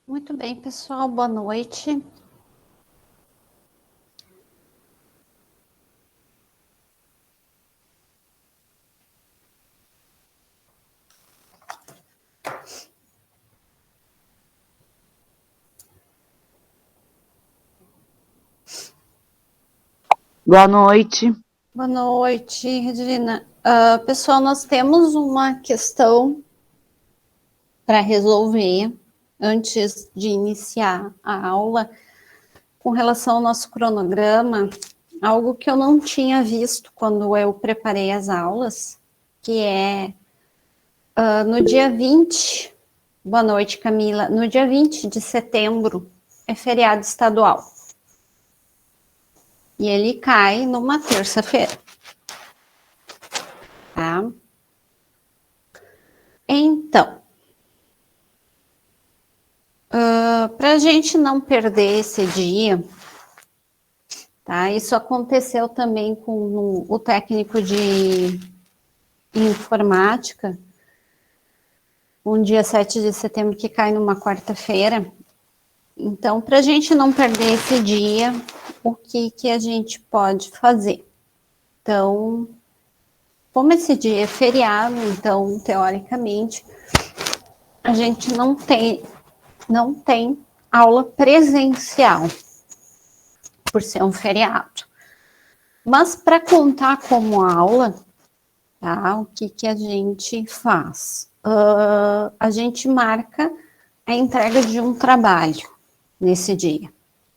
Muito bem, pessoal, boa noite. Boa noite. Boa noite, Regina. Pessoal, nós temos uma questão para resolver antes de iniciar a aula com relação ao nosso cronograma, algo que eu não tinha visto quando eu preparei as aulas, que é no dia 20, boa noite, Camila, no dia 20 de setembro é feriado estadual. E ele cai numa terça-feira. Tá? Então, para a gente não perder esse dia, tá? Isso aconteceu também com o técnico de informática, um dia 7 de setembro que cai numa quarta-feira. Então, para a gente não perder esse dia, o que a gente pode fazer? Então, como esse dia é feriado, então, teoricamente, a gente não tem aula presencial, por ser um feriado. Mas para contar como aula, tá? O que a gente faz? A gente marca a entrega de um trabalho nesse dia.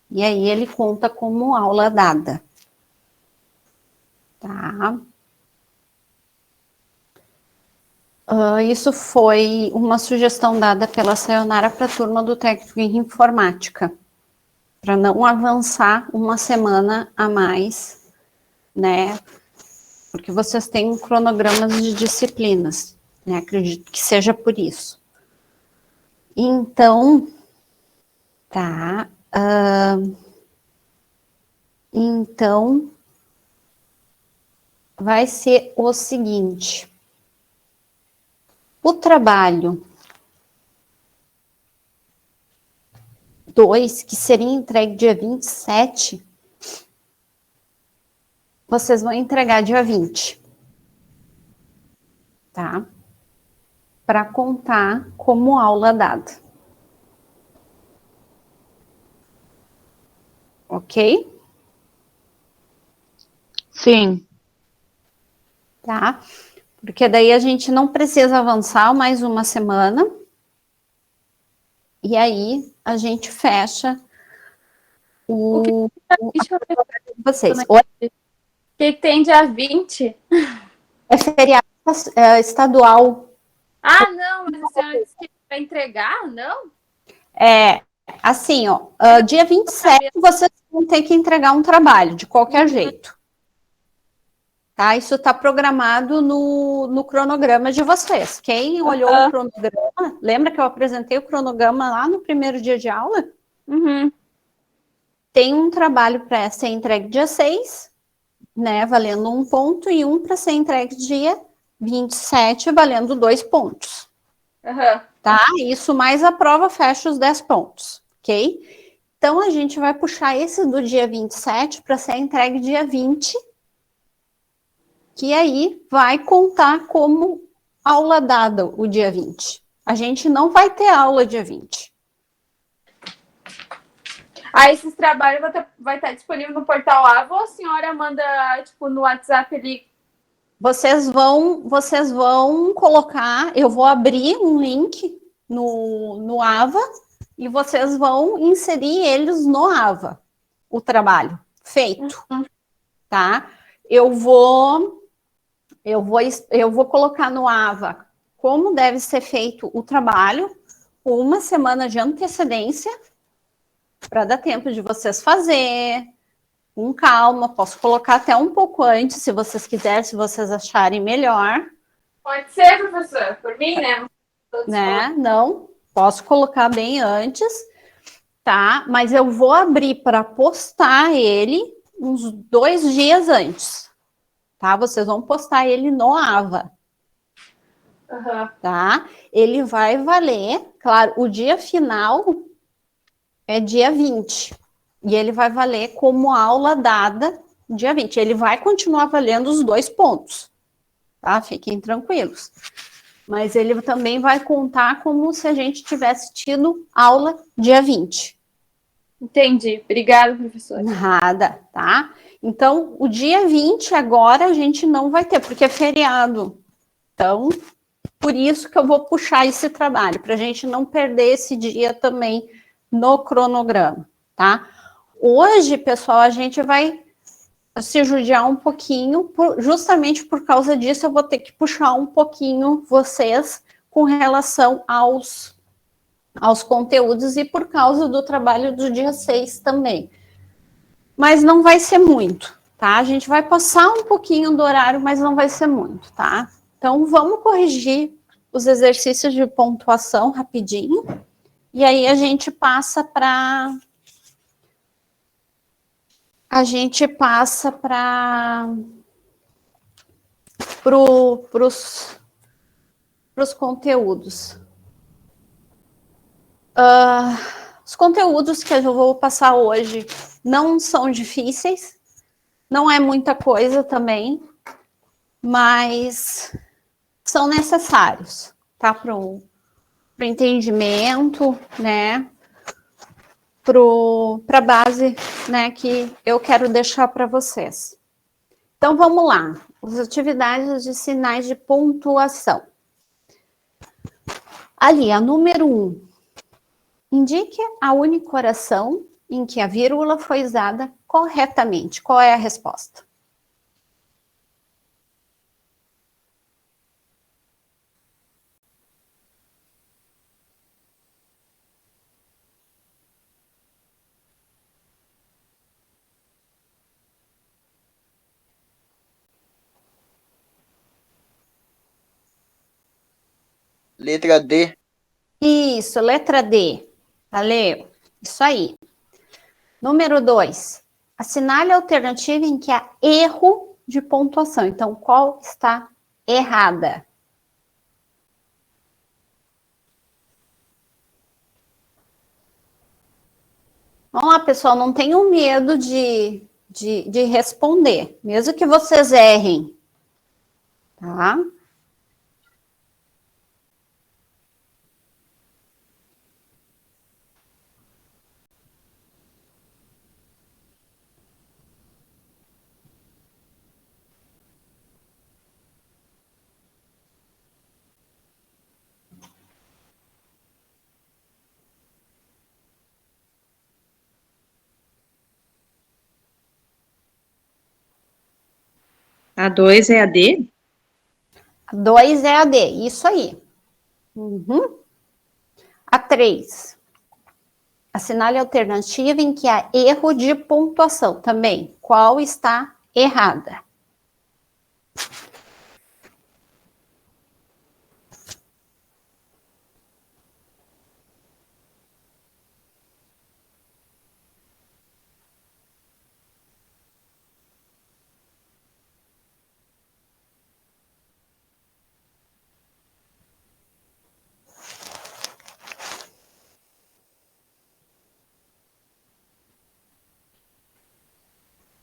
E aí ele conta como aula dada. Tá? Isso foi uma sugestão dada pela Sayonara para a turma do técnico em informática, para não avançar uma semana a mais, né? Porque vocês têm cronogramas de disciplinas, né? Acredito que seja por isso. Então, tá. Então, vai ser o seguinte. O trabalho 2, que seria entregue dia 27, vocês vão entregar dia 20. Tá? Para contar como aula dada. Ok? Sim. Tá? Porque daí a gente não precisa avançar mais uma semana. E aí a gente fecha o Deixa eu ver. vocês. O que tem dia 20? É feriado estadual. Ah, não, mas a senhora disse que vai entregar, não? É assim, ó. Dia 27 vocês vão ter que entregar um trabalho, de qualquer jeito. Tá? Isso está programado no cronograma de vocês. Quem olhou o cronograma, lembra que eu apresentei o cronograma lá no primeiro dia de aula? Uhum. Tem um trabalho para ser entregue dia 6, né, valendo 1 ponto, e um para ser entregue dia 27, valendo 2 pontos. Uhum. Tá? Isso mais a prova fecha os 10 pontos, ok? Então, a gente vai puxar esse do dia 27 para ser entregue dia 20, que aí vai contar como aula dada o dia 20. A gente não vai ter aula dia 20. Ah, esses trabalhos vai estar disponível no portal AVA ou a senhora manda, tipo, no WhatsApp ali? Vocês vão colocar, eu vou abrir um link no AVA e vocês vão inserir eles no AVA, o trabalho feito, tá? Eu vou colocar no AVA como deve ser feito o trabalho com uma semana de antecedência para dar tempo de vocês fazer com calma. Posso colocar até um pouco antes, se vocês quiserem, se vocês acharem melhor. Pode ser, professor, por mim, né? Não, posso colocar bem antes, tá? Mas eu vou abrir para postar ele uns 2 dias antes, tá? Vocês vão postar ele no AVA. Uhum. Tá? Ele vai valer, claro, o dia final é dia 20. E ele vai valer como aula dada dia 20. Ele vai continuar valendo os 2 pontos, tá? Fiquem tranquilos. Mas ele também vai contar como se a gente tivesse tido aula dia 20. Entendi. Obrigada, professora. Nada, tá? Então, o dia 20 agora a gente não vai ter, porque é feriado. Então, por isso que eu vou puxar esse trabalho, para a gente não perder esse dia também no cronograma, tá? Hoje, pessoal, a gente vai se judiar um pouquinho, justamente por causa disso, eu vou ter que puxar um pouquinho vocês com relação aos conteúdos e por causa do trabalho do dia 6 também. Mas não vai ser muito, tá? A gente vai passar um pouquinho do horário, mas não vai ser muito, tá? Então, vamos corrigir os exercícios de pontuação rapidinho, e aí a gente passa para os conteúdos. Os conteúdos que eu vou passar hoje não são difíceis, não é muita coisa também, mas são necessários, tá? Para o entendimento, né? Para a base, né, que eu quero deixar para vocês. Então, vamos lá. As atividades de sinais de pontuação. Ali, a número 1. Indique a única oração em que a vírgula foi usada corretamente. Qual é a resposta? Letra D. Isso, letra D. Valeu. Isso aí. Número 2. Assinale a alternativa em que há erro de pontuação. Então, qual está errada? Vamos lá, pessoal, não tenham medo de responder, mesmo que vocês errem, tá? A 2 é a D? 2 é a D, isso aí. A 3. Assinale a alternativa em que há erro de pontuação também. Qual está errada?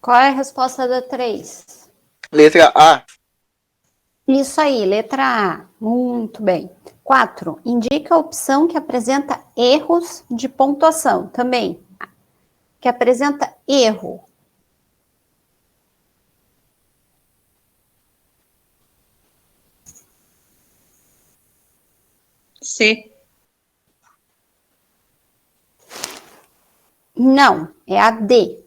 Qual é a resposta da 3? Letra A. Isso aí, letra A. Muito bem. 4. Indica a opção que apresenta erros de pontuação. Também. Que apresenta erro. C. Não, é a D.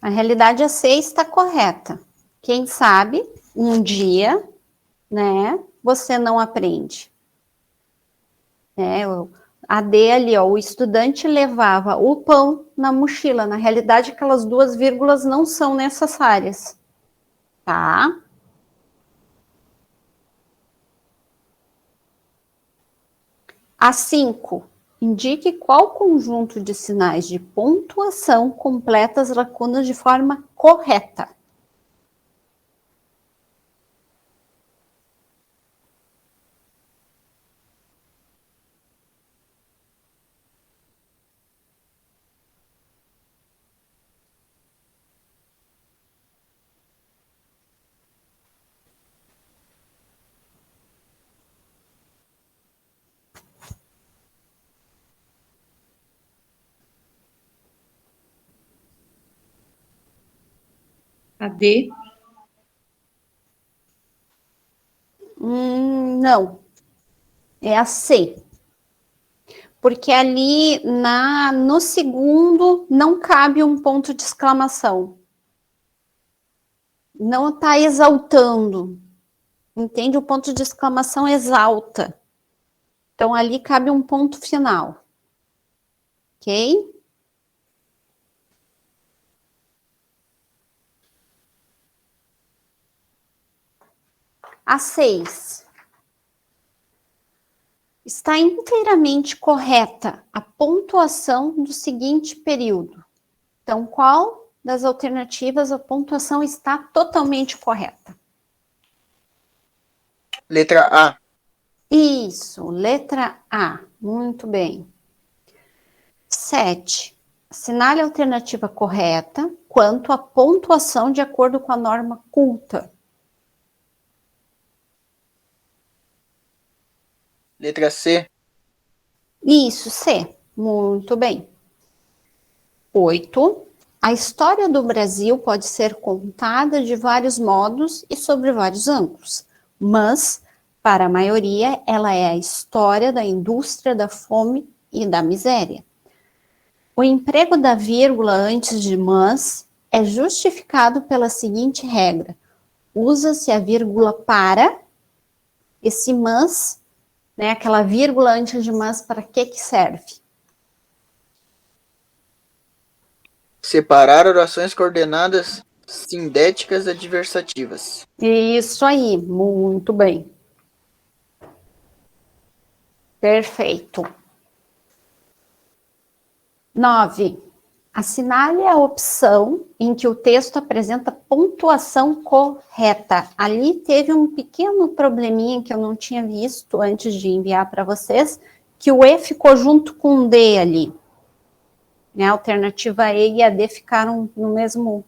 Na realidade, a C está correta. Quem sabe, um dia, né, você não aprende. A D ali, ó, o estudante levava o pão na mochila. Na realidade, aquelas 2 vírgulas não são necessárias, tá? A 5. Indique qual conjunto de sinais de pontuação completa as lacunas de forma correta. A D. Não. É a C. Porque ali no segundo não cabe um ponto de exclamação. Não está exaltando. Entende? O ponto de exclamação exalta. Então, ali cabe um ponto final. Ok? A 6. Está inteiramente correta a pontuação do seguinte período. Então, qual das alternativas a pontuação está totalmente correta? Letra A. Isso, letra A. Muito bem. 7. Assinale a alternativa correta quanto à pontuação de acordo com a norma culta. Letra C. Isso, C. Muito bem. 8. A história do Brasil pode ser contada de vários modos e sobre vários ângulos, mas, para a maioria, ela é a história da indústria da fome e da miséria. O emprego da vírgula antes de mas é justificado pela seguinte regra: usa-se a vírgula para esse mas, né, aquela vírgula antes de mas, para que serve? Separar orações coordenadas sindéticas adversativas. Isso aí, muito bem. Perfeito. 9. Assinale a opção em que o texto apresenta pontuação correta. Ali teve um pequeno probleminha que eu não tinha visto antes de enviar para vocês, que o E ficou junto com o D ali. Né? A alternativa E e a D ficaram no mesmo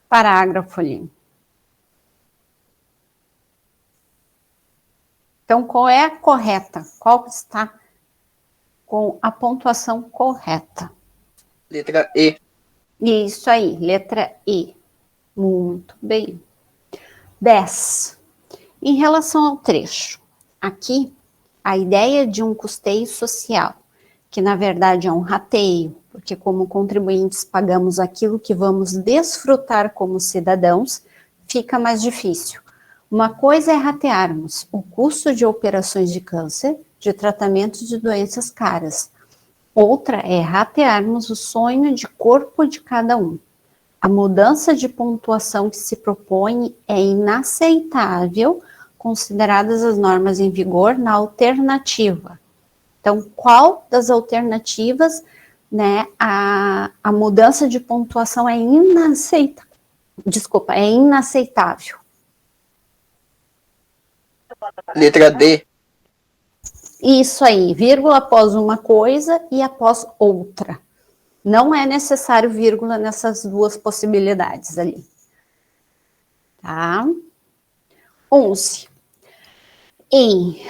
parágrafo ali. Então, qual é a correta? Qual está com a pontuação correta? Letra E. Isso aí, letra E. Muito bem. 10. Em relação ao trecho, aqui, a ideia de um custeio social, que na verdade é um rateio, porque como contribuintes pagamos aquilo que vamos desfrutar como cidadãos, fica mais difícil. Uma coisa é ratearmos o custo de operações de câncer, de tratamento de doenças caras. Outra é ratearmos o sonho de corpo de cada um. A mudança de pontuação que se propõe é inaceitável, consideradas as normas em vigor na alternativa. Então, qual das alternativas, né, a mudança de pontuação é inaceitável? Desculpa, é inaceitável. Letra D. Isso aí, vírgula após uma coisa e após outra. Não é necessário vírgula nessas duas possibilidades ali. Tá? 11. Em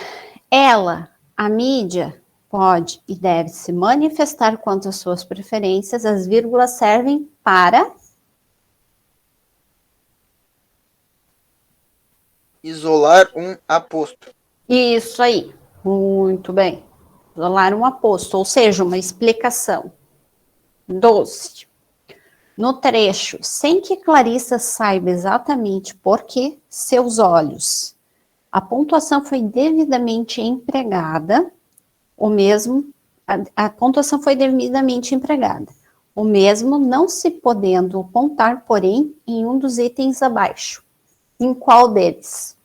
ela, a mídia pode e deve se manifestar quanto às suas preferências, as vírgulas servem para Isolar um aposto. isso aí. Muito bem. Isolar um aposto, ou seja, uma explicação. 12. No trecho, sem que Clarissa saiba exatamente por que seus olhos, a pontuação foi devidamente empregada, a pontuação foi devidamente empregada, o mesmo não se podendo apontar, porém, em um dos itens abaixo. Em qual deles?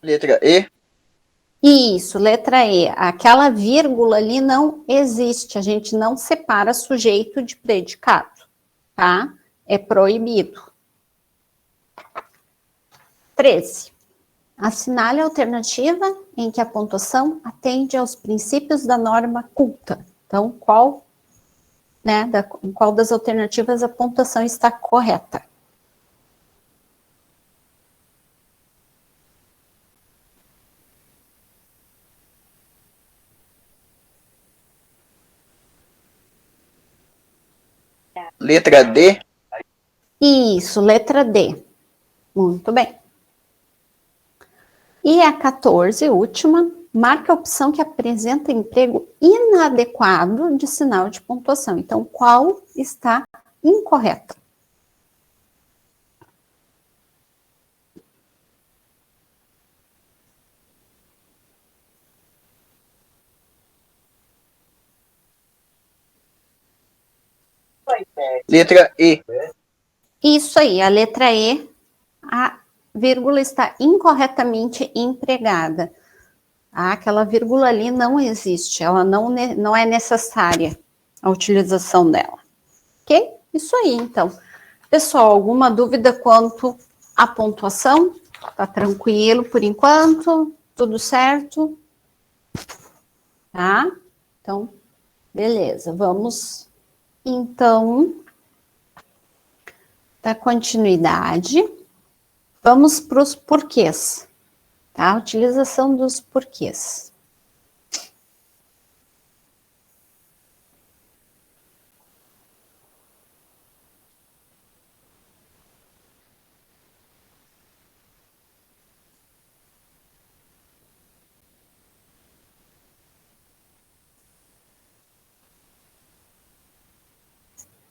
Letra E. Isso, letra E. Aquela vírgula ali não existe, a gente não separa sujeito de predicado, tá? É proibido. 13. Assinale a alternativa em que a pontuação atende aos princípios da norma culta. Então, qual das alternativas a pontuação está correta? Letra D. Isso, letra D. Muito bem. E a 14, última, marca a opção que apresenta emprego inadequado de sinal de pontuação. Então, qual está incorreta? Letra E. Isso aí, a letra E, a vírgula está incorretamente empregada. Aquela vírgula ali não existe, ela não é necessária a utilização dela. Ok? Isso aí, então. Pessoal, alguma dúvida quanto à pontuação? Tá tranquilo por enquanto? Tudo certo? Tá? Então, beleza. Vamos, então, dar continuidade. Vamos para os porquês, tá? Utilização dos porquês.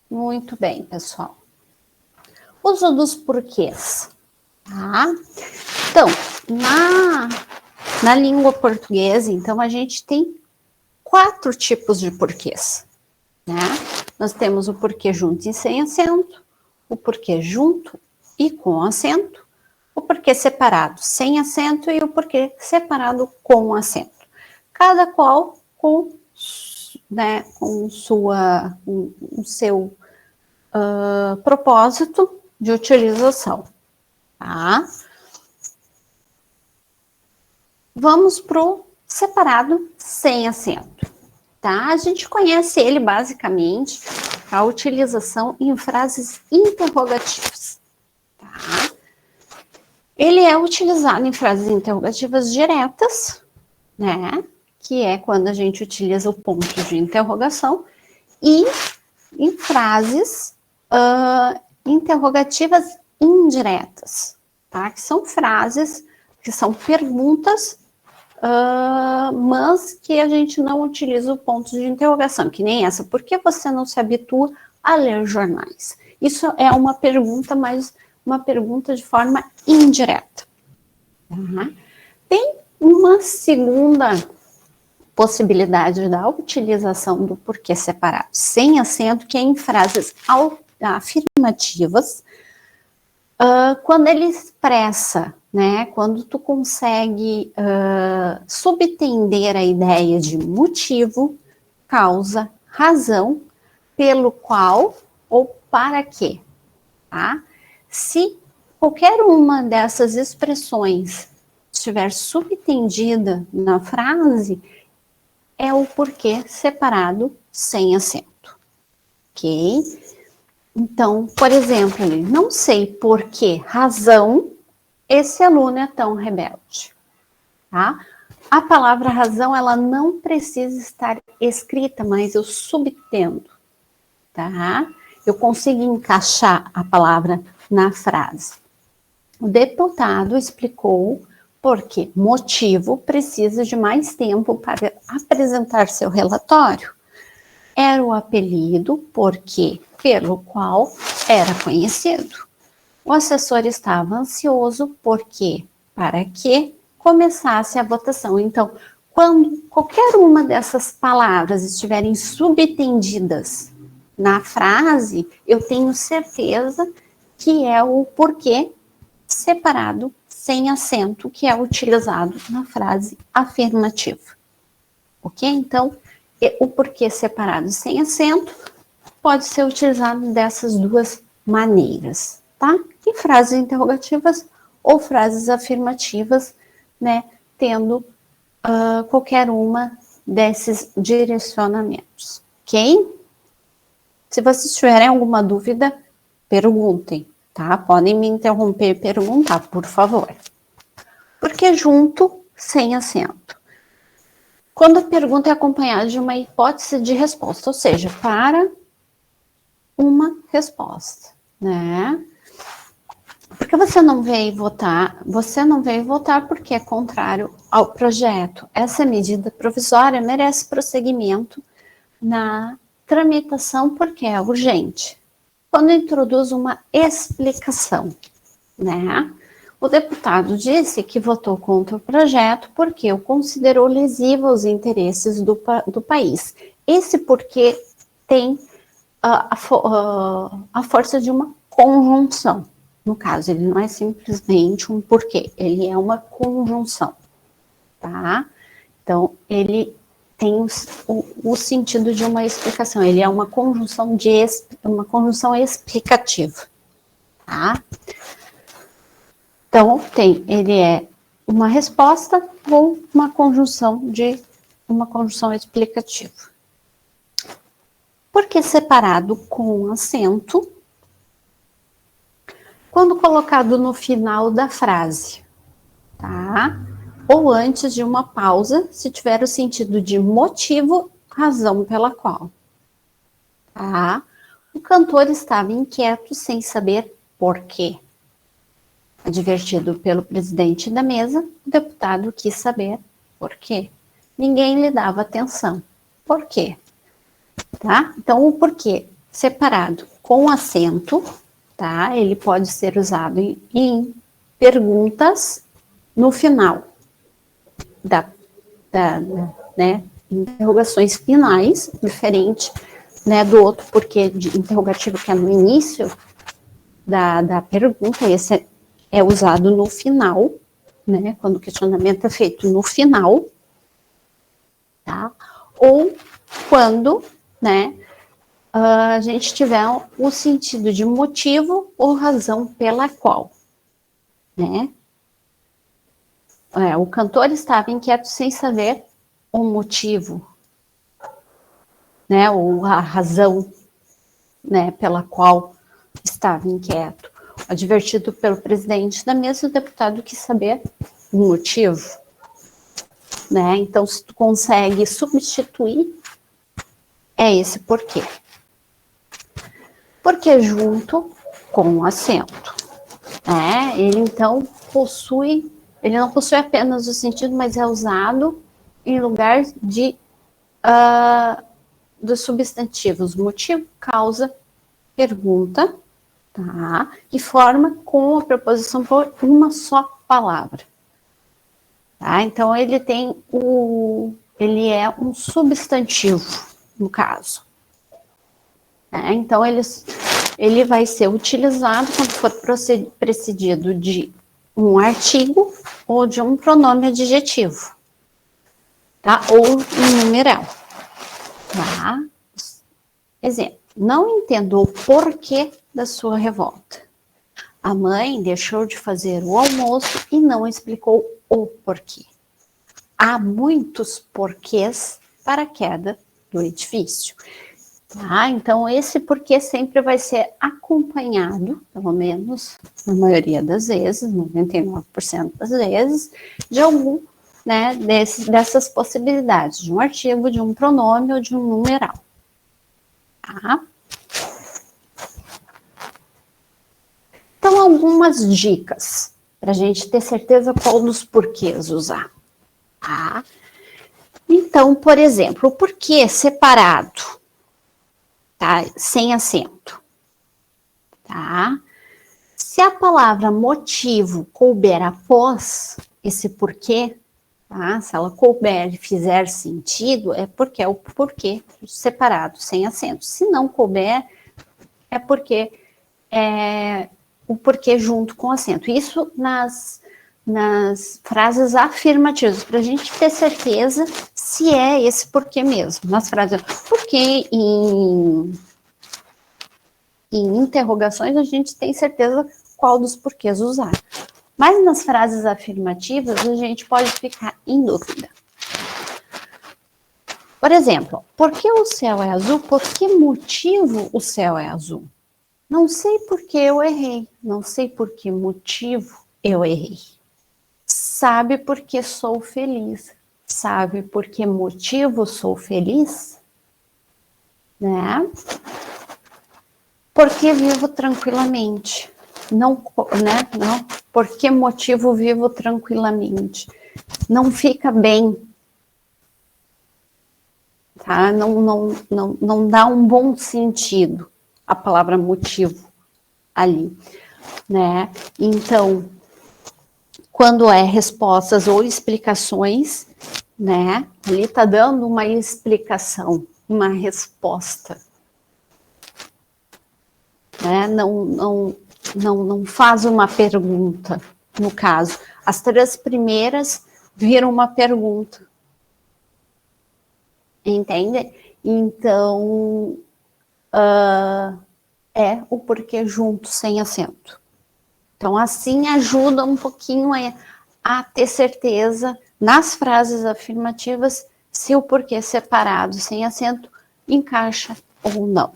Muito bem, pessoal. Uso dos porquês, tá? Então, na língua portuguesa, então, a gente tem 4 tipos de porquês, né? Nós temos o porquê junto e sem acento, o porquê junto e com acento, o porquê separado sem acento e o porquê separado com acento. Cada qual com, né, com o seu propósito de utilização, tá? Vamos pro separado sem acento, tá? A gente conhece ele basicamente a utilização em frases interrogativas, tá? Ele é utilizado em frases interrogativas diretas, né? Que é quando a gente utiliza o ponto de interrogação, e em frases interrogativas indiretas, tá? Que são frases, que são perguntas, mas que a gente não utiliza o ponto de interrogação, que nem essa. Por que você não se habitua a ler jornais? Isso é uma pergunta, mas uma pergunta de forma indireta. Uhum. Tem uma segunda possibilidade da utilização do porquê separado sem acento, que é em frases afirmativas, quando ele expressa, né, quando tu consegue subtender a ideia de motivo, causa, razão, pelo qual ou para quê, tá? Se qualquer uma dessas expressões estiver subtendida na frase, é o porquê separado sem acento, ok? Então, por exemplo, não sei por que razão esse aluno é tão rebelde, tá? A palavra razão, ela não precisa estar escrita, mas eu subtendo, tá? Eu consigo encaixar a palavra na frase. O deputado explicou porque motivo precisa de mais tempo para apresentar seu relatório. Era o apelido pelo qual era conhecido. O assessor estava ansioso para que começasse a votação. Então, quando qualquer uma dessas palavras estiverem subtendidas na frase, eu tenho certeza que é o porquê separado sem acento, que é utilizado na frase afirmativa. Ok? Então, o porquê separado sem acento pode ser utilizado dessas duas maneiras, tá? Em frases interrogativas ou frases afirmativas, né? Tendo qualquer uma desses direcionamentos, ok? Se vocês tiverem alguma dúvida, perguntem, tá? Podem me interromper e perguntar, por favor. Porque junto, sem acento. Quando a pergunta é acompanhada de uma hipótese de resposta, ou seja, para uma resposta, né? Porque você não veio votar porque é contrário ao projeto. Essa medida provisória merece prosseguimento na tramitação porque é urgente. Quando introduz uma explicação, né? O deputado disse que votou contra o projeto porque o considerou lesivo aos interesses do país. Esse porquê tem a força de uma conjunção. No caso, ele não é simplesmente um porquê, ele é uma conjunção, tá? Então, ele tem o sentido de uma explicação, ele é uma conjunção explicativa, tá? Então, ele é uma resposta ou uma conjunção explicativa. Porque separado com acento, quando colocado no final da frase, tá? Ou antes de uma pausa, se tiver o sentido de motivo, razão pela qual, tá? O cantor estava inquieto sem saber por quê. Advertido pelo presidente da mesa, o deputado quis saber por quê. Ninguém lhe dava atenção. Por quê? Tá? Então, o porquê separado com acento, tá? Ele pode ser usado em perguntas no final né, interrogações finais, diferente, né, do outro porquê de interrogativo que é no início da pergunta. Esse é usado no final, né, quando o questionamento é feito no final, tá? Ou quando, né, a gente tiver o sentido de motivo ou razão pela qual, né? O cantor estava inquieto sem saber o motivo, né, ou a razão, né, pela qual estava inquieto. Advertido pelo presidente da mesa, o deputado quis saber o motivo, né? Então, se tu consegue substituir, é esse porquê. Porque junto com o acento, né? Ele então ele não possui apenas o sentido, mas é usado em lugar dos substantivos motivo, causa, pergunta, tá? E forma com a preposição por uma só palavra, tá? Então ele é um substantivo, no caso. Então ele vai ser utilizado quando for precedido de um artigo ou de um pronome adjetivo, tá? Ou um numeral, tá? Exemplo: não entendo o porquê da sua revolta. A mãe deixou de fazer o almoço e não explicou o porquê. Há muitos porquês para a queda do edifício. Tá? Então, esse porquê sempre vai ser acompanhado, pelo menos na maioria das vezes, 99% das vezes, de algum, né, dessas possibilidades, de um artigo, de um pronome ou de um numeral. Tá? Então, algumas dicas para a gente ter certeza qual dos porquês usar. Tá? Então, por exemplo, o porquê separado, tá? Sem acento, tá? Se a palavra motivo couber após esse porquê, tá? Se ela couber e fizer sentido, é porque é o porquê separado, sem acento. Se não couber, é porque é o porquê junto com acento. Isso nas frases afirmativas, para a gente ter certeza se é esse porquê mesmo. Nas frases, porque em interrogações a gente tem certeza qual dos porquês usar. Mas nas frases afirmativas a gente pode ficar em dúvida. Por exemplo, por que o céu é azul? Por que motivo o céu é azul? Não sei por que eu errei. Não sei por que motivo eu errei. Sabe por que sou feliz? Sabe por que motivo sou feliz? Né? Porque vivo tranquilamente. Não, né? Não. Por que motivo vivo tranquilamente? Não fica bem. Tá? Não dá um bom sentido a palavra motivo ali, né? Então, quando é respostas ou explicações, né? Ali tá dando uma explicação, uma resposta. Né? Não faz uma pergunta, no caso. As 3 primeiras viram uma pergunta. Entende? Então, é o porquê junto, sem acento. Então, assim ajuda um pouquinho a ter certeza nas frases afirmativas se o porquê separado, sem acento, encaixa ou não.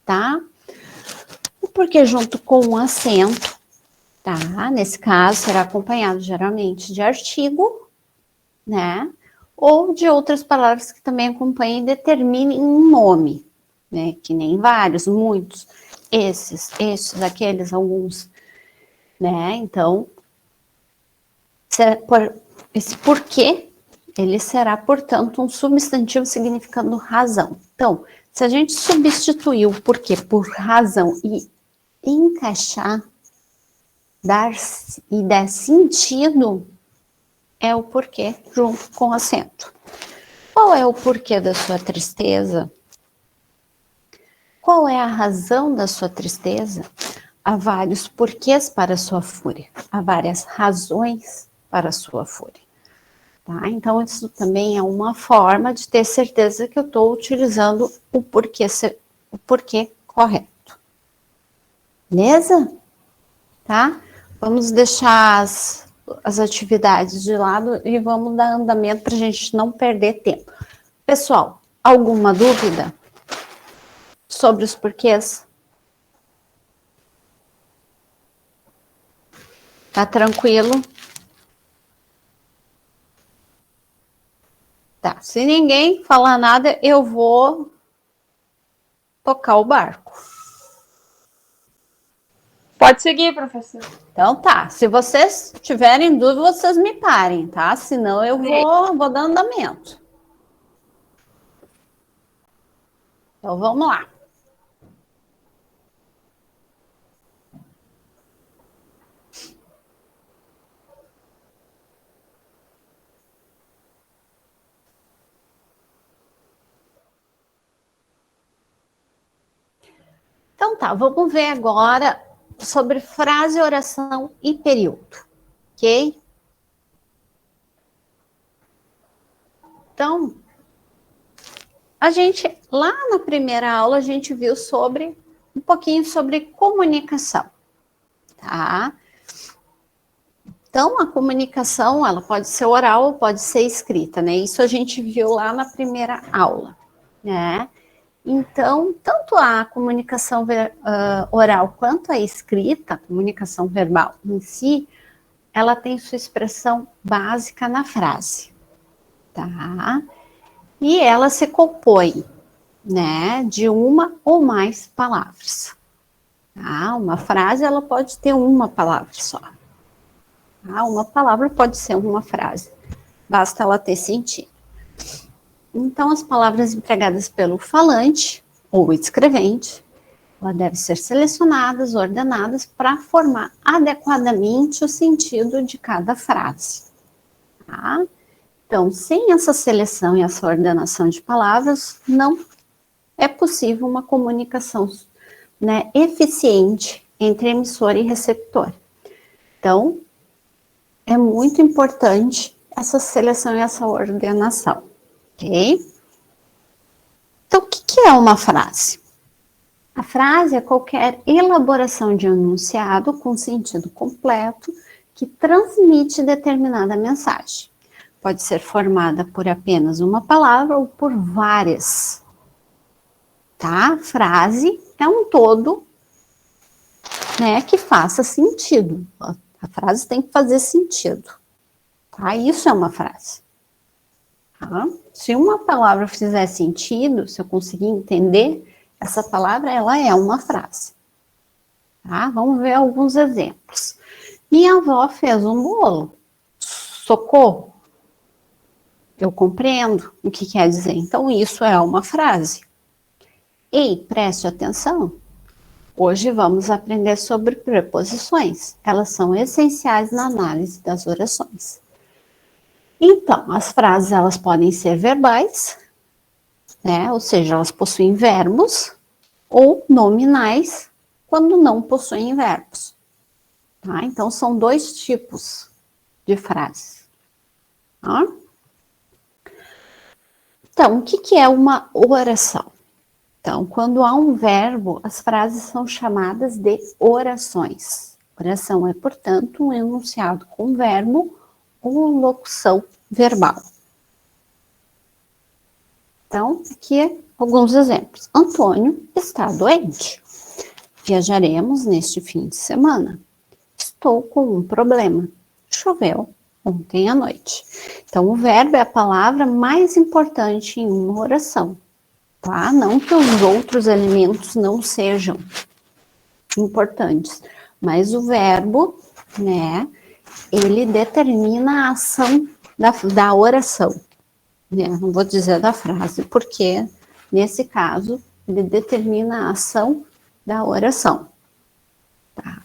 Tá? O porquê junto com um acento, tá? Nesse caso, será acompanhado geralmente de artigo, né? Ou de outras palavras que também acompanhem e determinem um nome, né? Que nem vários, muitos, esses, aqueles, alguns, né? Então, esse porquê, ele será, portanto, um substantivo significando razão. Então, se a gente substituir o porquê por razão e encaixar, dar sentido, é o porquê junto com acento. Qual é o porquê da sua tristeza? Qual é a razão da sua tristeza? Há vários porquês para a sua fúria. Há várias razões para a sua fúria. Tá? Então, isso também é uma forma de ter certeza que eu estou utilizando o porquê correto. Beleza? Tá? Vamos deixar as atividades de lado e vamos dar andamento para a gente não perder tempo. Pessoal, alguma dúvida sobre os porquês? Tá tranquilo? Tá, se ninguém falar nada, eu vou tocar o barco. Pode seguir, professor. Então tá, se vocês tiverem dúvida, vocês me parem, tá? Senão eu vou dar andamento. Então vamos lá. Então tá, vamos ver agora sobre frase, oração e período, ok? Então, lá na primeira aula, a gente viu um pouquinho sobre comunicação, tá? Então, a comunicação, ela pode ser oral ou pode ser escrita, né? Isso a gente viu lá na primeira aula, né? Então, tanto a comunicação oral quanto a escrita, a comunicação verbal em si, ela tem sua expressão básica na frase, tá? E ela se compõe, né, de uma ou mais palavras. Tá? Uma frase, ela pode ter uma palavra só. Tá? Uma palavra pode ser uma frase, basta ela ter sentido. Então, as palavras empregadas pelo falante ou escrevente, elas devem ser selecionadas, ordenadas para formar adequadamente o sentido de cada frase. Tá? Então, sem essa seleção e essa ordenação de palavras, não é possível uma comunicação, né, eficiente entre emissor e receptor. Então, é muito importante essa seleção e essa ordenação. Ok? Então, o que é uma frase? A frase é qualquer elaboração de enunciado com sentido completo que transmite determinada mensagem. Pode ser formada por apenas uma palavra ou por várias. Tá? Frase é um todo, né, que faça sentido. A frase tem que fazer sentido. Tá? Isso é uma frase. Tá? Se uma palavra fizer sentido, se eu conseguir entender, Essa palavra, ela é uma frase. Tá? Vamos ver alguns exemplos. Minha avó fez um bolo. Socorro. Eu compreendo o que quer dizer. Então, isso é uma frase. Ei, preste atenção. Hoje vamos aprender sobre preposições. Elas são essenciais na análise das orações. Então, as frases, elas podem ser verbais, né? Ou seja, elas possuem verbos, ou nominais, quando não possuem verbos. Tá? Então, são dois tipos de frases. Tá? Então, o que é uma oração? Então, quando há um verbo, as frases são chamadas de orações. Oração é, portanto, um enunciado com verbo ou locução verbal. Então, aqui alguns exemplos. Antônio está doente. Viajaremos neste fim de semana. Estou com um problema. Choveu ontem à noite. Então, o verbo é a palavra mais importante em uma oração, tá? Não que os outros elementos não sejam importantes, mas o verbo, né, ele determina a ação da oração. Né? Não vou dizer da frase, porque nesse caso ele determina a ação da oração. Tá?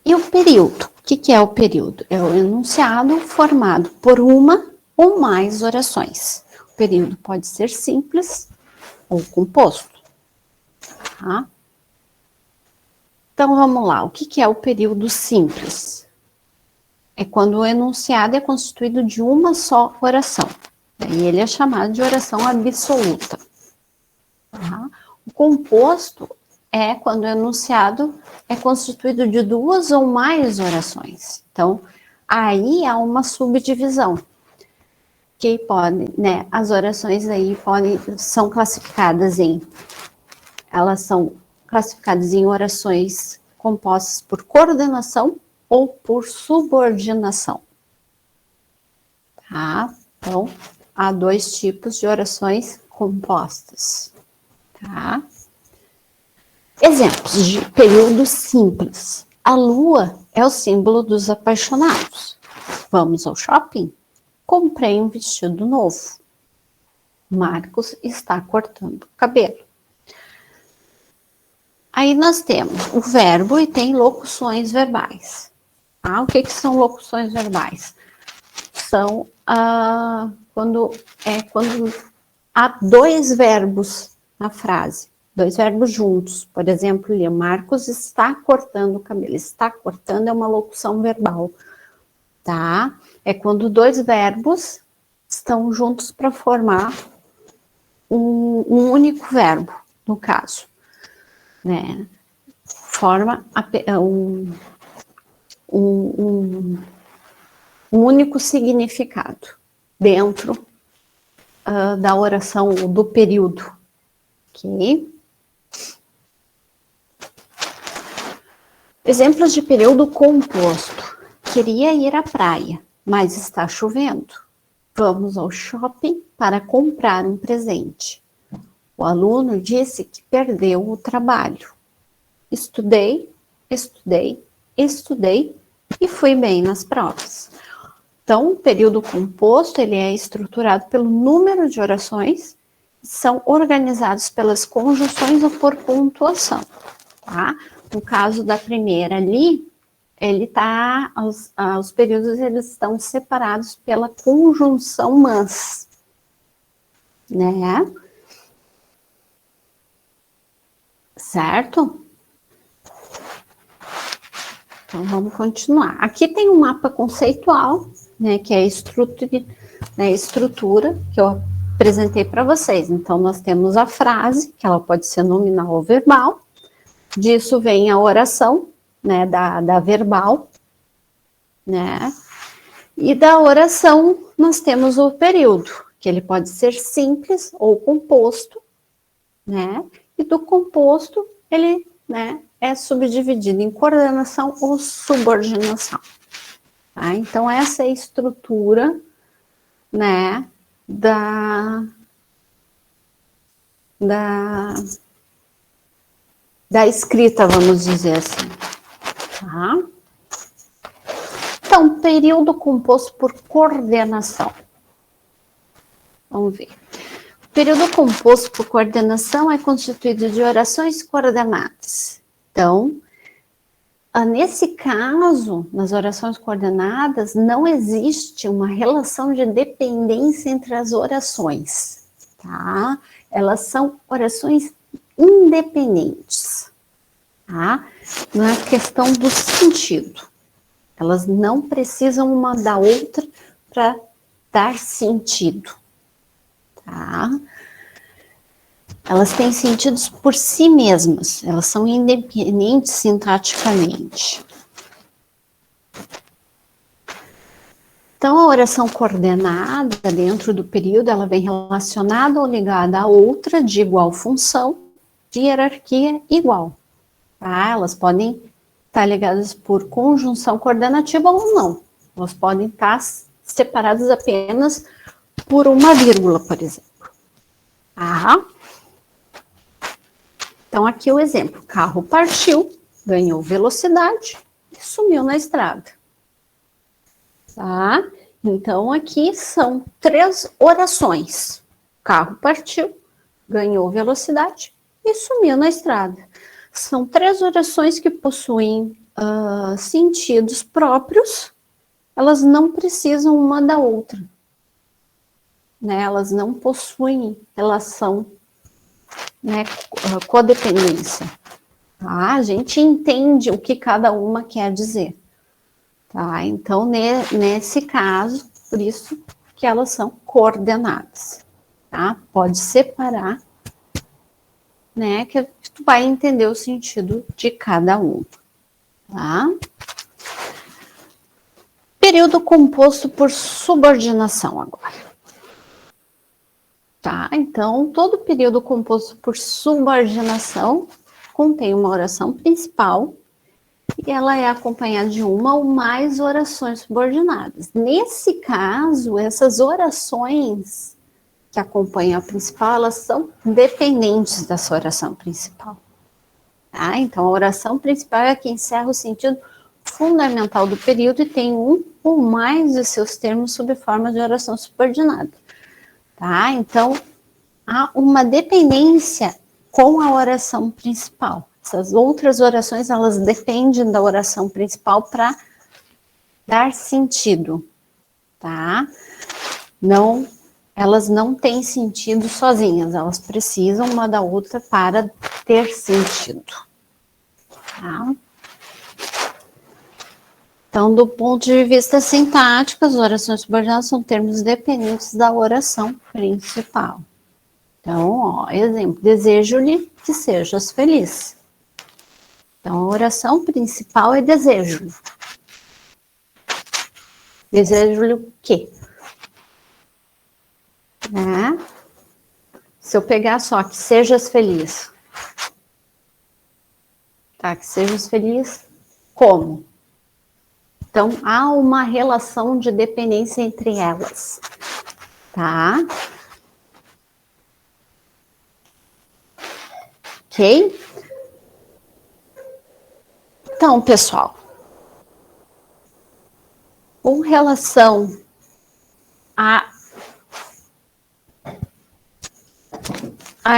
E o período? O que é o período? É o enunciado formado por uma ou mais orações. O período pode ser simples ou composto. Tá? Então, vamos lá. O que é o período simples? É quando o enunciado é constituído de uma só oração. E ele é chamado de oração absoluta. Tá? O composto é quando o enunciado é constituído de duas ou mais orações. Então, aí há uma subdivisão. Que pode, né? As orações aí são classificadas elas são classificadas em orações compostas por coordenação ou por subordinação. Tá? Então, há dois tipos de orações compostas. Tá? Exemplos de período simples. A lua é o símbolo dos apaixonados. Vamos ao shopping? Comprei um vestido novo. Marcos está cortando o cabelo. Aí nós temos o verbo e tem locuções verbais. Ah, o que são locuções verbais? São quando há dois verbos na frase, dois verbos juntos. Por exemplo, Marcos está cortando o cabelo. Está cortando é uma locução verbal, tá? É quando dois verbos estão juntos para formar um único verbo, no caso. Né? Forma um único significado dentro da oração do período. Ok? Exemplos de período composto. Queria ir à praia, mas está chovendo. Vamos ao shopping para comprar um presente. O aluno disse que perdeu o trabalho. Estudei, estudei, estudei e fui bem nas provas. Então, o período composto, ele é estruturado pelo número de orações que são organizados pelas conjunções ou por pontuação, tá? No caso da primeira ali, os períodos eles estão separados pela conjunção mas, né? Certo? Então, vamos continuar. Aqui tem um mapa conceitual, né, que é a estrutura que eu apresentei para vocês. Então, nós temos a frase, que ela pode ser nominal ou verbal. Disso vem a oração, né, da verbal, né? E da oração, nós temos o período, que ele pode ser simples ou composto, né? E do composto, ele, né, é subdividido em coordenação ou subordinação. Tá? Então, essa é a estrutura, né, da escrita, vamos dizer assim. Tá? Então, período composto por coordenação. Vamos ver. O período composto por coordenação é constituído de orações coordenadas. Então, nesse caso, nas orações coordenadas, não existe uma relação de dependência entre as orações, tá? Elas são orações independentes, tá? Não é questão do sentido. Elas não precisam uma da outra para dar sentido, tá? Elas têm sentidos por si mesmas, elas são independentes sintaticamente. Então, a oração coordenada dentro do período, ela vem relacionada ou ligada a outra de igual função, de hierarquia igual. Tá? Elas podem estar ligadas por conjunção coordenativa ou não. Elas podem estar separadas apenas por uma vírgula, por exemplo. Tá? Então, aqui o exemplo. O carro partiu, ganhou velocidade e sumiu na estrada. Tá? Então, aqui são 3 orações. O carro partiu, ganhou velocidade e sumiu na estrada. São 3 orações que possuem sentidos próprios. Elas não precisam uma da outra. Né? Elas não possuem relação, né, codependência. Tá? A gente entende o que cada uma quer dizer. Tá? Então, nesse caso, por isso que elas são coordenadas. Tá? Pode separar, né, que tu vai entender o sentido de cada uma. Tá? Período composto por subordinação agora. Tá? Então, todo período composto por subordinação contém uma oração principal e ela é acompanhada de uma ou mais orações subordinadas. Nesse caso, essas orações que acompanham a principal, elas são dependentes dessa oração principal. Tá? Então, a oração principal é a que encerra o sentido fundamental do período e tem um ou mais de seus termos sob forma de oração subordinada. Tá? Então, há uma dependência com a oração principal. Essas outras orações, elas dependem da oração principal para dar sentido, tá? Não, elas não têm sentido sozinhas, elas precisam uma da outra para ter sentido, tá? Então, do ponto de vista sintático, as orações subordinadas são termos dependentes da oração principal. Então, ó, exemplo, desejo-lhe que sejas feliz. Então, a oração principal é desejo. Desejo-lhe o quê? Né? Se eu pegar só que sejas feliz. Tá, que sejas feliz como? Então, há uma relação de dependência entre elas. Tá? Ok? Então, pessoal, com relação a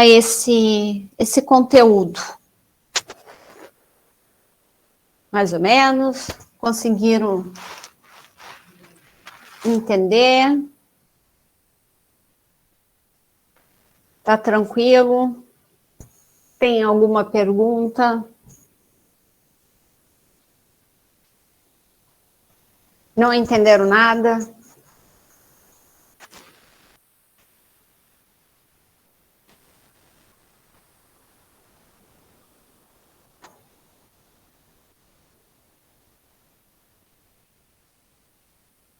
esse conteúdo, mais ou menos, conseguiram entender? Tá tranquilo? Tem alguma pergunta? Não entenderam nada?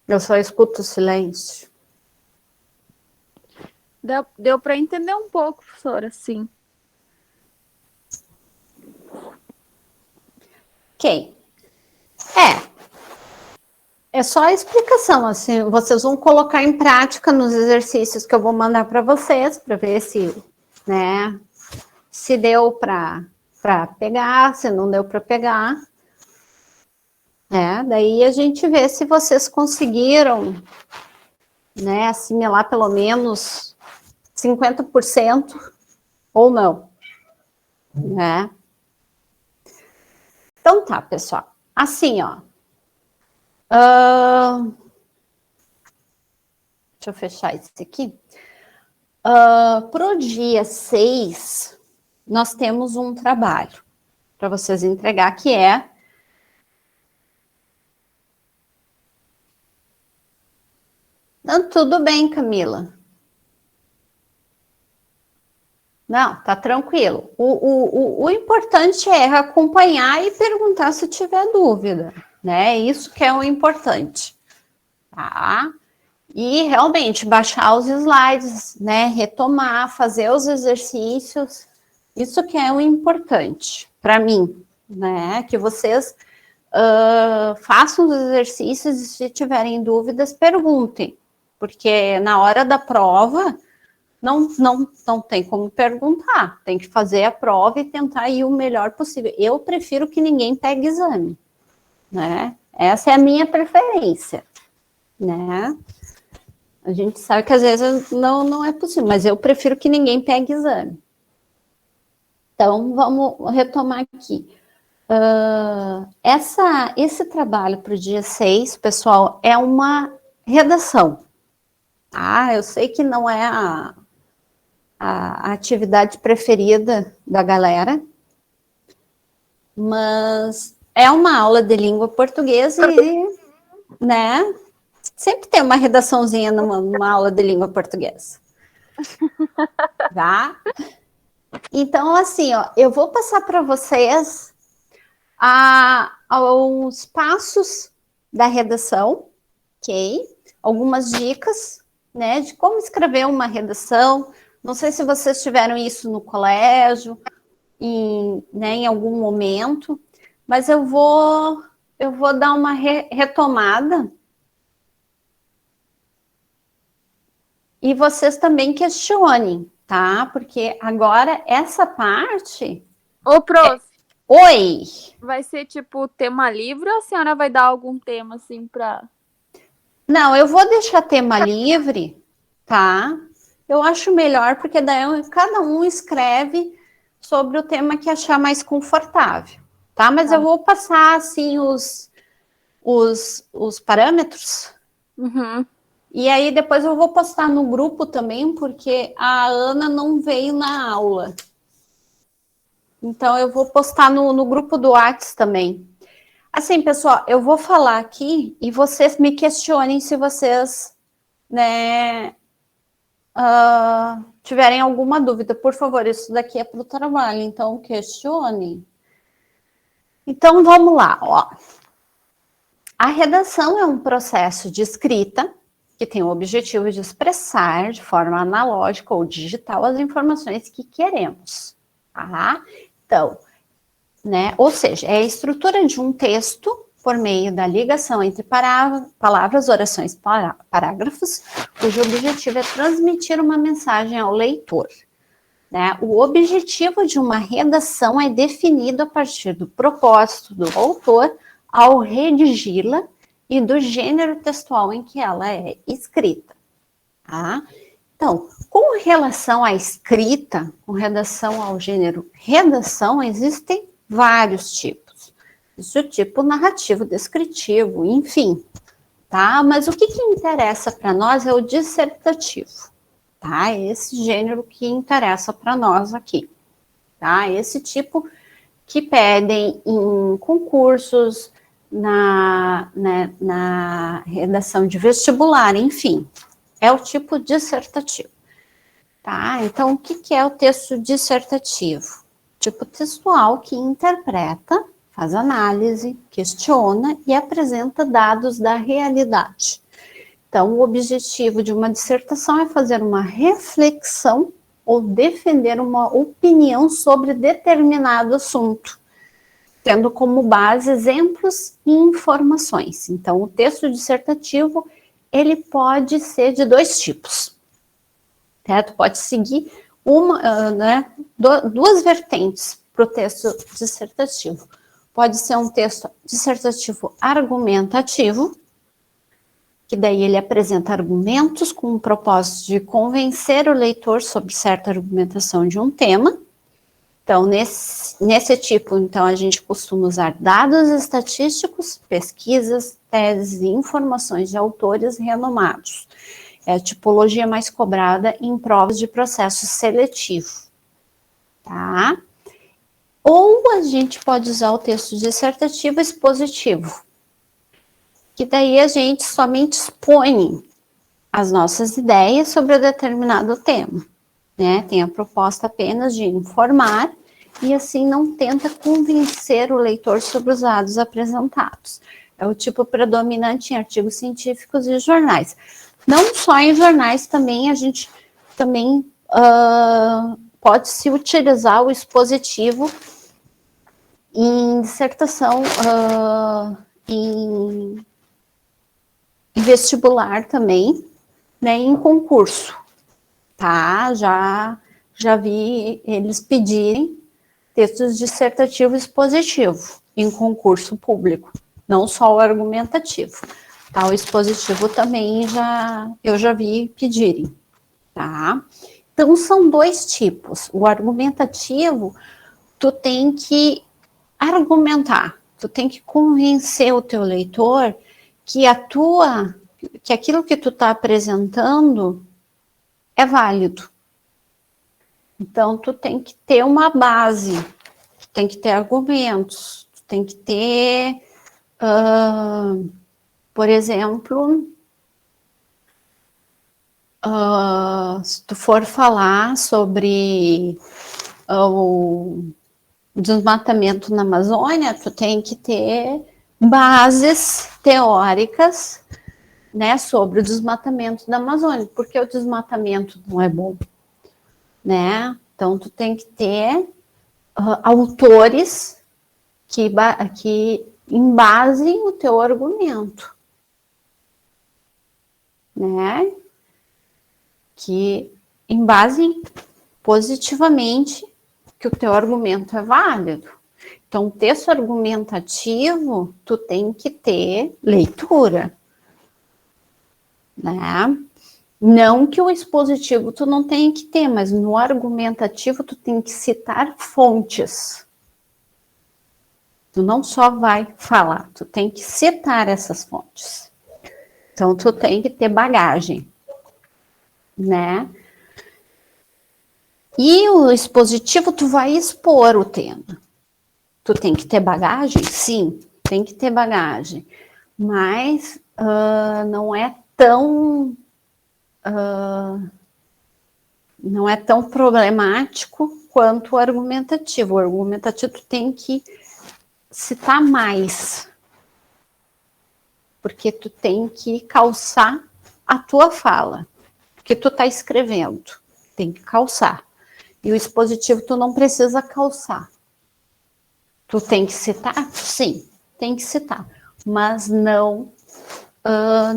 Eu só escuto silêncio. Deu para entender um pouco, professora, sim. Ok. É só a explicação, assim, vocês vão colocar em prática nos exercícios que eu vou mandar para vocês, para ver se né? Se deu para pegar, se não deu para pegar, né? Daí a gente vê se vocês conseguiram, né, assimilar pelo menos 50% ou não, né? Então tá, pessoal. Assim, ó. Deixa eu fechar esse aqui. Pro dia 6, nós temos um trabalho para vocês entregar, que é não, tudo bem, Camila. Não, tá tranquilo. O importante é acompanhar e perguntar se tiver dúvida, né? Isso que é o importante, tá? E realmente baixar os slides, né? Retomar, fazer os exercícios. Isso que é o importante para mim, né? Que vocês façam os exercícios e se tiverem dúvidas, perguntem. Porque na hora da prova, não tem como perguntar. Tem que fazer a prova e tentar ir o melhor possível. Eu prefiro que ninguém pegue exame, né? Essa é a minha preferência, né? A gente sabe que às vezes não é possível, mas eu prefiro que ninguém pegue exame. Então, vamos retomar aqui. Esse trabalho para o dia 6, pessoal, é uma redação. Tá? Eu sei que não é a atividade preferida da galera, mas é uma aula de língua portuguesa e, né, sempre tem uma redaçãozinha numa aula de língua portuguesa. Tá? Então, assim, ó, eu vou passar para vocês os passos da redação, ok? Algumas dicas, né, de como escrever uma redação. Não sei se vocês tiveram isso no colégio, em algum momento, mas eu vou dar uma retomada. E vocês também questionem, tá? Porque agora essa parte... Ô, prof, Oi! vai ser tipo tema livre ou a senhora vai dar algum tema assim pra... Não, eu vou deixar tema livre, tá? Eu acho melhor, porque daí cada um escreve sobre o tema que achar mais confortável, tá? Mas eu vou passar, assim, os parâmetros. Uhum. E aí depois eu vou postar no grupo também, porque a Ana não veio na aula. Então eu vou postar no grupo do WhatsApp também. Assim, pessoal, eu vou falar aqui e vocês me questionem se vocês, né, tiverem alguma dúvida. Por favor, isso daqui é para o trabalho, então questionem. Então vamos lá, ó. A redação é um processo de escrita que tem o objetivo de expressar de forma analógica ou digital as informações que queremos, tá? Então, né, ou seja, é a estrutura de um texto por meio da ligação entre palavras, orações, parágrafos, cujo objetivo é transmitir uma mensagem ao leitor, né? O objetivo de uma redação é definido a partir do propósito do autor ao redigi-la e do gênero textual em que ela é escrita, tá? Então, com relação à escrita, com relação ao gênero redação, existem vários tipos. Isso é o tipo narrativo, descritivo, enfim, tá? Mas o que interessa para nós é o dissertativo, tá? Esse gênero que interessa para nós aqui, tá? Esse tipo que pedem em concursos, na redação de vestibular, enfim, é o tipo dissertativo, tá? Então, o que é o texto dissertativo? Tipo textual que interpreta, faz análise, questiona e apresenta dados da realidade. Então, o objetivo de uma dissertação é fazer uma reflexão ou defender uma opinião sobre determinado assunto, tendo como base exemplos e informações. Então, o texto dissertativo, ele pode ser de dois tipos, certo? Pode seguir duas vertentes para o texto dissertativo. Pode ser um texto dissertativo argumentativo, que daí ele apresenta argumentos com o propósito de convencer o leitor sobre certa argumentação de um tema. Então, nesse tipo, então, a gente costuma usar dados estatísticos, pesquisas, teses e informações de autores renomados. É a tipologia mais cobrada em provas de processo seletivo, tá? Ou a gente pode usar o texto dissertativo expositivo, que daí a gente somente expõe as nossas ideias sobre um determinado tema. Né, tem a proposta apenas de informar e assim não tenta convencer o leitor sobre os dados apresentados. É o tipo predominante em artigos científicos e jornais. Não só em jornais, também a gente pode se utilizar o expositivo em dissertação, em vestibular também, né, em concurso. Tá, já vi eles pedirem textos dissertativo expositivo em concurso público, não só o argumentativo, tá? O expositivo também eu já vi pedirem, tá? Então, são dois tipos. O argumentativo, tu tem que argumentar, tu tem que convencer o teu leitor que aquilo que tu tá apresentando é válido. Então, tu tem que ter uma base, tu tem que ter argumentos, tu tem que ter, por exemplo, se tu for falar sobre o desmatamento na Amazônia, tu tem que ter bases teóricas, né, sobre o desmatamento da Amazônia, porque o desmatamento não é bom, né? Então, tu tem que ter autores que embasem o teu argumento, né? Que embasem positivamente que o teu argumento é válido. Então, texto argumentativo, tu tem que ter leitura, né? Não que o expositivo tu não tenha que ter, mas no argumentativo tu tem que citar fontes. Tu não só vai falar, tu tem que citar essas fontes. Então, tu tem que ter bagagem, né? E o expositivo, tu vai expor o tema. Tu tem que ter bagagem? Sim, tem que ter bagagem. Mas não é tão problemático quanto o argumentativo. O argumentativo tu tem que citar mais, porque tu tem que calçar a tua fala, porque tu tá escrevendo, tem que calçar. E o expositivo tu não precisa calçar. Tu tem que citar? Sim, tem que citar, mas não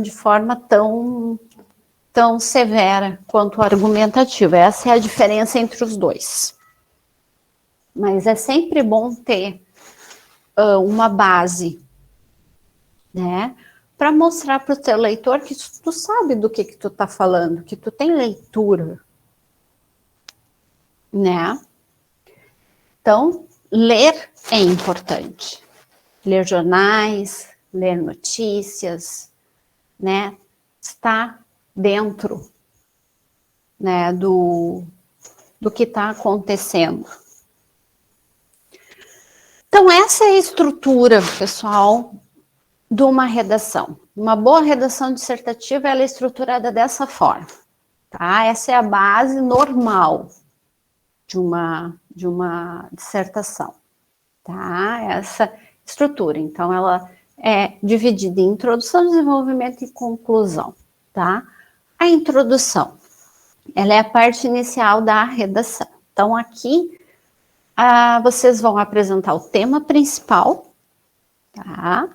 de forma tão severa quanto o argumentativo. Essa é a diferença entre os dois. Mas é sempre bom ter uma base, né? Para mostrar para o teu leitor que tu sabe do que tu tá falando, que tu tem leitura, né? Então, ler é importante. Ler jornais, ler notícias, né? Estar dentro, né, do que está acontecendo. Então, essa é a estrutura, pessoal, de uma redação. Uma boa redação dissertativa, ela é estruturada dessa forma, tá? Essa é a base normal de uma dissertação, tá? Essa estrutura. Então, ela é dividida em introdução, desenvolvimento e conclusão, tá? A introdução, ela é a parte inicial da redação. Então, aqui, vocês vão apresentar o tema principal, tá?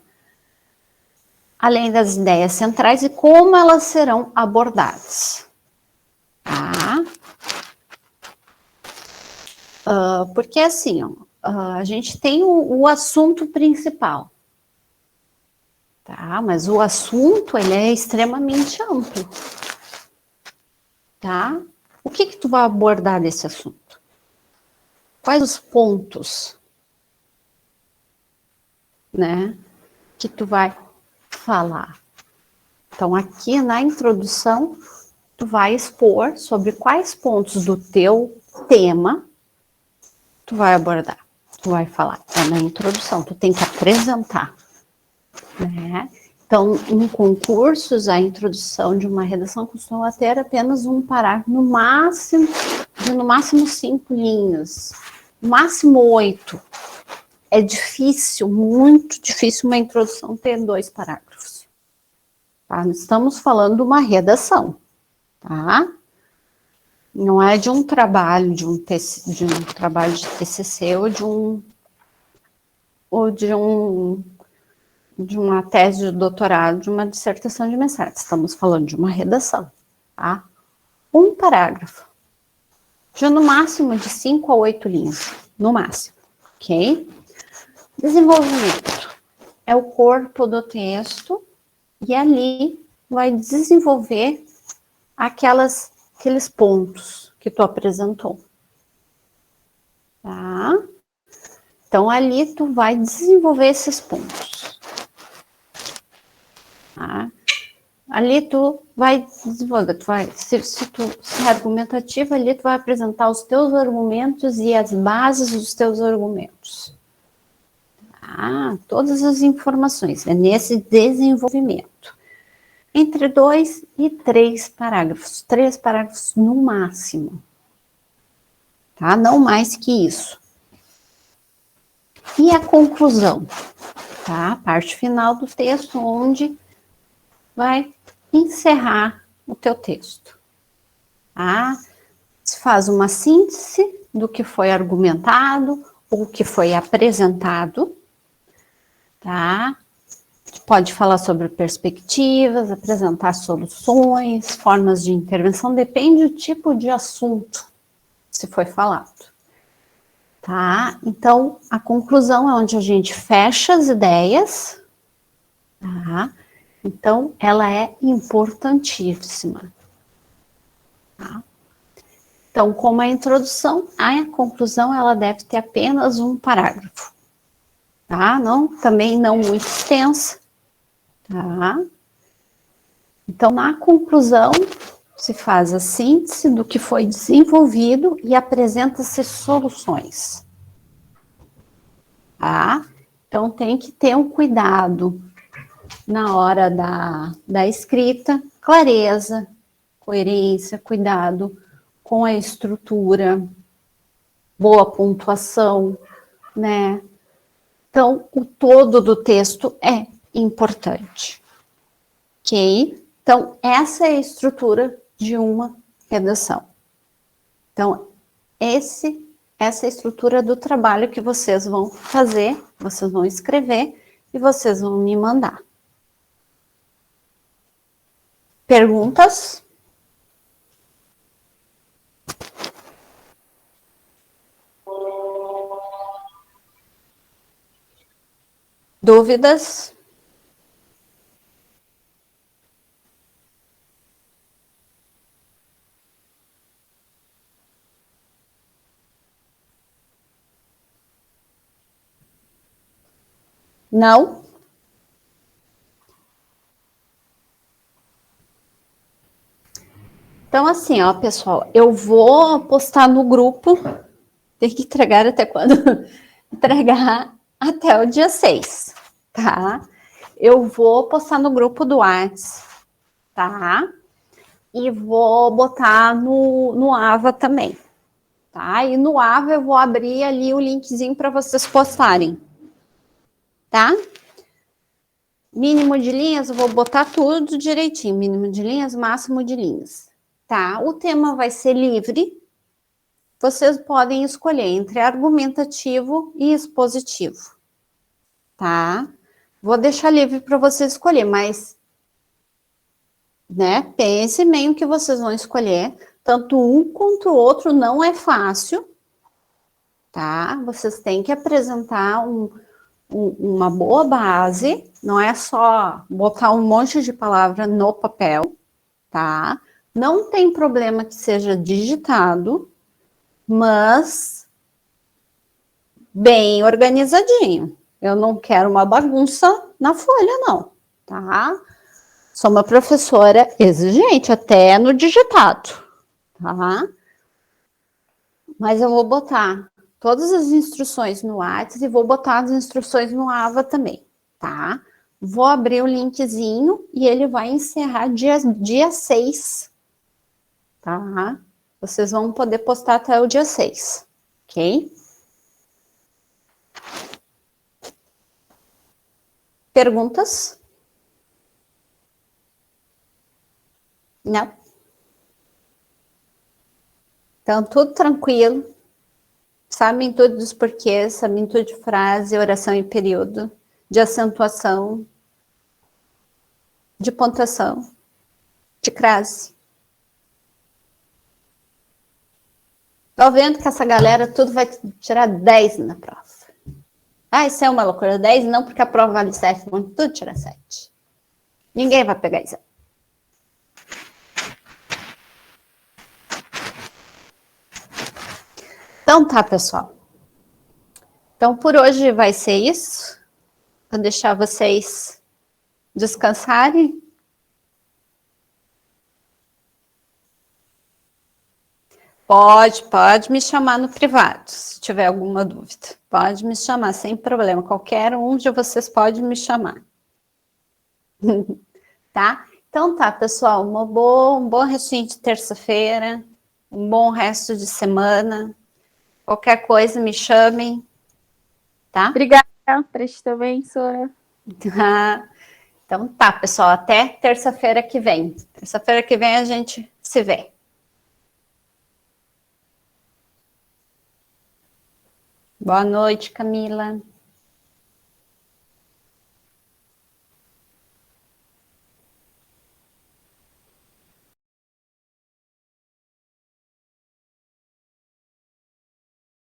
Além das ideias centrais e como elas serão abordadas, tá? Porque assim, ó, a gente tem o assunto principal, tá? Mas o assunto, ele é extremamente amplo, tá? O que que tu vai abordar desse assunto? Quais os pontos, né, que tu vai falar? Então, aqui na introdução, tu vai expor sobre quais pontos do teu tema tu vai abordar, tu vai falar. É na introdução, tu tem que apresentar, né? Então, em concursos, a introdução de uma redação costuma ter apenas um parágrafo, no máximo 5 linhas, no máximo 8. É difícil, muito difícil uma introdução ter 2 parágrafos. Tá? Estamos falando de uma redação, tá? Não é de um trabalho, de um trabalho de TCC de uma tese de doutorado, de uma dissertação de mestrado. Estamos falando de uma redação, tá? Um parágrafo, de no máximo de 5 a 8 linhas, no máximo, ok? Desenvolvimento é o corpo do texto e ali vai desenvolver aqueles pontos que tu apresentou, tá? Então, ali tu vai desenvolver esses pontos, tá? Ali tu vai desenvolver, se é argumentativo, ali tu vai apresentar os teus argumentos e as bases dos teus argumentos, tá? Todas as informações, é nesse desenvolvimento. Entre 2 e 3 parágrafos, 3 parágrafos no máximo, tá? Não mais que isso. E a conclusão, tá? A parte final do texto, onde vai encerrar o teu texto, tá? Se faz uma síntese do que foi argumentado, ou que foi apresentado, tá? Pode falar sobre perspectivas, apresentar soluções, formas de intervenção, depende do tipo de assunto se foi falado, tá? Então, a conclusão é onde a gente fecha as ideias, tá? Então, ela é importantíssima, tá? Então, como a introdução, a conclusão, ela deve ter apenas um parágrafo, tá? Também não muito extensa, tá? Então, na conclusão, se faz a síntese do que foi desenvolvido e apresenta-se soluções, tá? Então, tem que ter um cuidado na hora da escrita, clareza, coerência, cuidado com a estrutura, boa pontuação, né? Então, o todo do texto é importante, ok? Então, essa é a estrutura de uma redação. Então, essa é a estrutura do trabalho que vocês vão fazer, vocês vão escrever e vocês vão me mandar. Perguntas? Dúvidas? Não? Então, assim, ó, pessoal, eu vou postar no grupo, tem que entregar até quando? Entregar até o dia 6, tá? Eu vou postar no grupo do WhatsApp, tá? E vou botar no Ava também, tá? E no Ava eu vou abrir ali o linkzinho para vocês postarem, tá? Mínimo de linhas, eu vou botar tudo direitinho, mínimo de linhas, máximo de linhas, tá? O tema vai ser livre, vocês podem escolher entre argumentativo e expositivo, tá? Vou deixar livre para vocês escolher, mas, né, pense bem o que vocês vão escolher, tanto um quanto o outro não é fácil, tá? Vocês têm que apresentar uma boa base, não é só botar um monte de palavra no papel, tá? Não tem problema que seja digitado, mas bem organizadinho. Eu não quero uma bagunça na folha, não, tá? Sou uma professora exigente, até no digitado, tá? Mas eu vou botar todas as instruções no WhatsApp e vou botar as instruções no AVA também, tá? Vou abrir o linkzinho e ele vai encerrar dia 6, tá? Vocês vão poder postar até o dia 6, ok? Perguntas? Não? Então, tudo tranquilo. Sabem tudo dos porquês, sabem tudo de frase, oração e período, de acentuação, de pontuação, de crase. Tô vendo que essa galera tudo vai tirar 10 na prova. Ah, isso é uma loucura. 10 não, porque a prova vale 7, vão tudo tirar 7. Ninguém vai pegar isso. Então tá, pessoal. Então por hoje vai ser isso. Vou deixar vocês descansarem. Pode me chamar no privado, se tiver alguma dúvida. Pode me chamar, sem problema. Qualquer um de vocês pode me chamar. Tá? Então tá, pessoal. Um bom restinho de terça-feira. Um bom resto de semana. Qualquer coisa, me chamem. Tá? Obrigada pra ti também, Sora. Então tá, pessoal. Até terça-feira que vem. Terça-feira que vem a gente se vê. Boa noite, Camila.